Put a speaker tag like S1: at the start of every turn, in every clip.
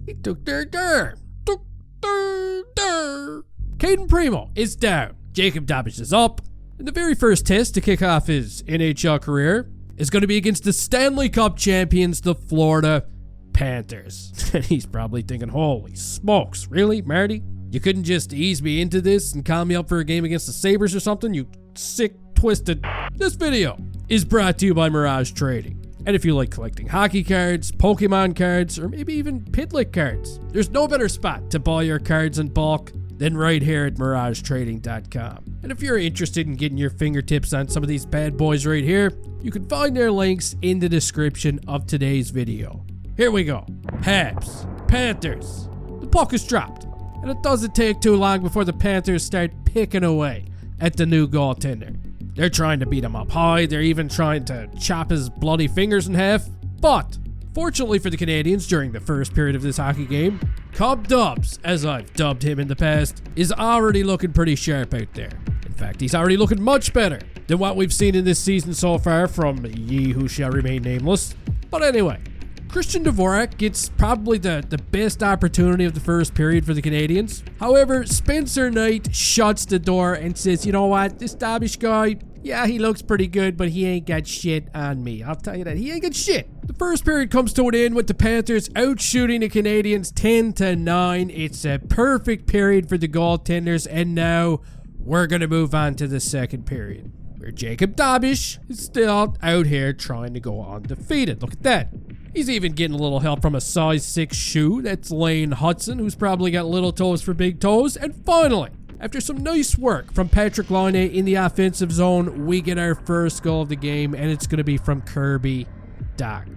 S1: He took their turn. Caden Primo is down. Jacob Dobes is up. And the very first test to kick off his NHL career is going to be against the Stanley Cup champions, the Florida Panthers. And he's probably thinking, holy smokes, really, Marty? You couldn't just ease me into this and call me up for a game against the Sabres or something, you sick, twisted. This video is brought to you by Miraj Trading. And if you like collecting hockey cards, Pokemon cards, or maybe even Pitlick cards, there's no better spot to buy your cards in bulk than right here at MirajTrading.com. And if you're interested in getting your fingertips on some of these bad boys right here, you can find their links in the description of today's video. Here we go. Habs, Panthers. The puck is dropped, and it doesn't take too long before the Panthers start picking away at the new goaltender. They're trying to beat him up high, they're even trying to chop his bloody fingers in half, but fortunately for the Canadiens, during the first period of this hockey game, Jacob Dobes, as I've dubbed him in the past, is already looking pretty sharp out there. In fact, he's already looking much better than what we've seen in this season so far from ye who shall remain nameless. But anyway, Christian Dvorak gets probably the best opportunity of the first period for the Canadiens. However, Spencer Knight shuts the door and says, you know what, this Dobes guy, yeah, he looks pretty good, but he ain't got shit on me. I'll tell you that, he ain't got shit. The first period comes to an end with the Panthers outshooting the Canadiens 10-9. It's a perfect period for the goaltenders, and now we're going to move on to the second period, where Jacob Dobes is still out here trying to go undefeated. Look at that. He's even getting a little help from a size 6 shoe. That's Lane Hudson, who's probably got little toes for big toes. And finally, after some nice work from Patrick Laine in the offensive zone, we get our first goal of the game, and it's going to be from Kirby Dach.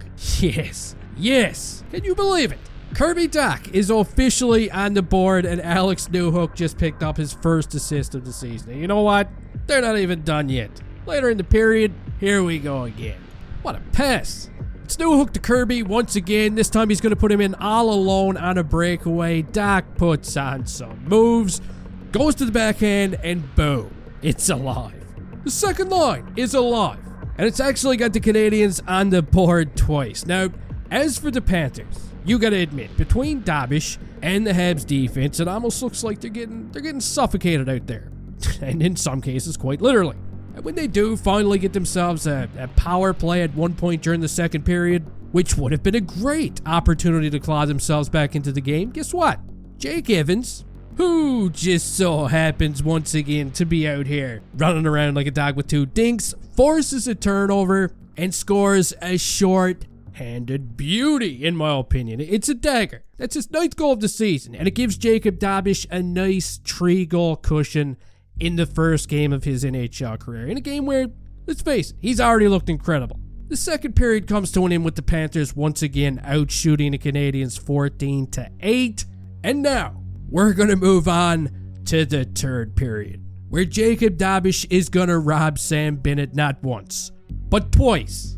S1: Yes, can you believe it? Kirby Dach is officially on the board, and Alex Newhook just picked up his first assist of the season. And you know what? They're not even done yet. Later in the period, here we go again. What a pass. It's Newhook to Kirby once again. This time he's going to put him in all alone on a breakaway. Dach puts on some moves, goes to the backhand, and boom, it's alive. The second line is alive, and it's actually got the Canadiens on the board twice. Now, as for the Panthers, you got to admit, between Dobes and the Habs defense, it almost looks like they're getting suffocated out there, and in some cases, quite literally. And when they do finally get themselves a power play at one point during the second period, which would have been a great opportunity to claw themselves back into the game, guess what? Jake Evans, who just so happens once again to be out here running around like a dog with two dinks, forces a turnover and scores a short-handed beauty, in my opinion. It's a dagger. That's his 9th goal of the season, and it gives Jacob Dobes a nice 3-goal cushion in the first game of his NHL career. In a game where, let's face it, he's already looked incredible. The second period comes to an end with the Panthers once again outshooting the Canadiens 14-8. And now, we're going to move on to the third period, where Jacob Dobes is going to rob Sam Bennett not once, but twice.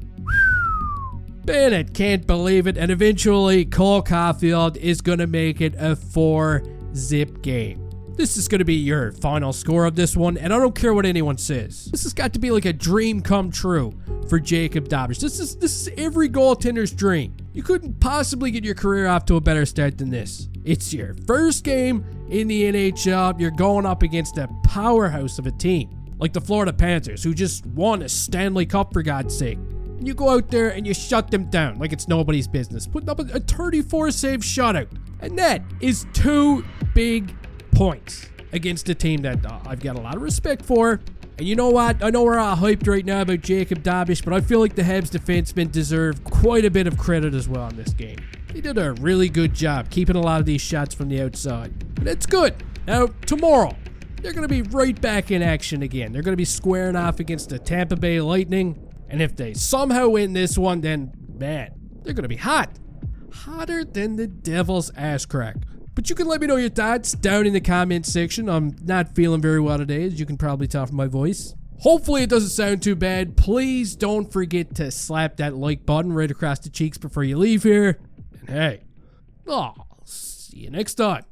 S1: Bennett can't believe it, and eventually Cole Caulfield is going to make it a 4-zip game. This is going to be your final score of this one, and I don't care what anyone says. This has got to be like a dream come true for Jacob Dobes. This is every goaltender's dream. You couldn't possibly get your career off to a better start than this. It's your first game in the NHL. You're going up against a powerhouse of a team, like the Florida Panthers, who just won a Stanley Cup, for God's sake. And you go out there and you shut them down like it's nobody's business, putting up a 34-save shutout. And that is 2 big points against a team that I've got a lot of respect for. And you know what? I know we're all hyped right now about Jacob Dobes, but I feel like the Habs defensemen deserve quite a bit of credit as well in this game. They did a really good job keeping a lot of these shots from the outside. But it's good. Now, tomorrow, they're going to be right back in action again. They're going to be squaring off against the Tampa Bay Lightning. And if they somehow win this one, then, man, they're going to be hot. Hotter than the devil's ass crack. But you can let me know your thoughts down in the comment section. I'm not feeling very well today, as you can probably tell from my voice. Hopefully it doesn't sound too bad. Please don't forget to slap that like button right across the cheeks before you leave here. And hey, I'll see you next time.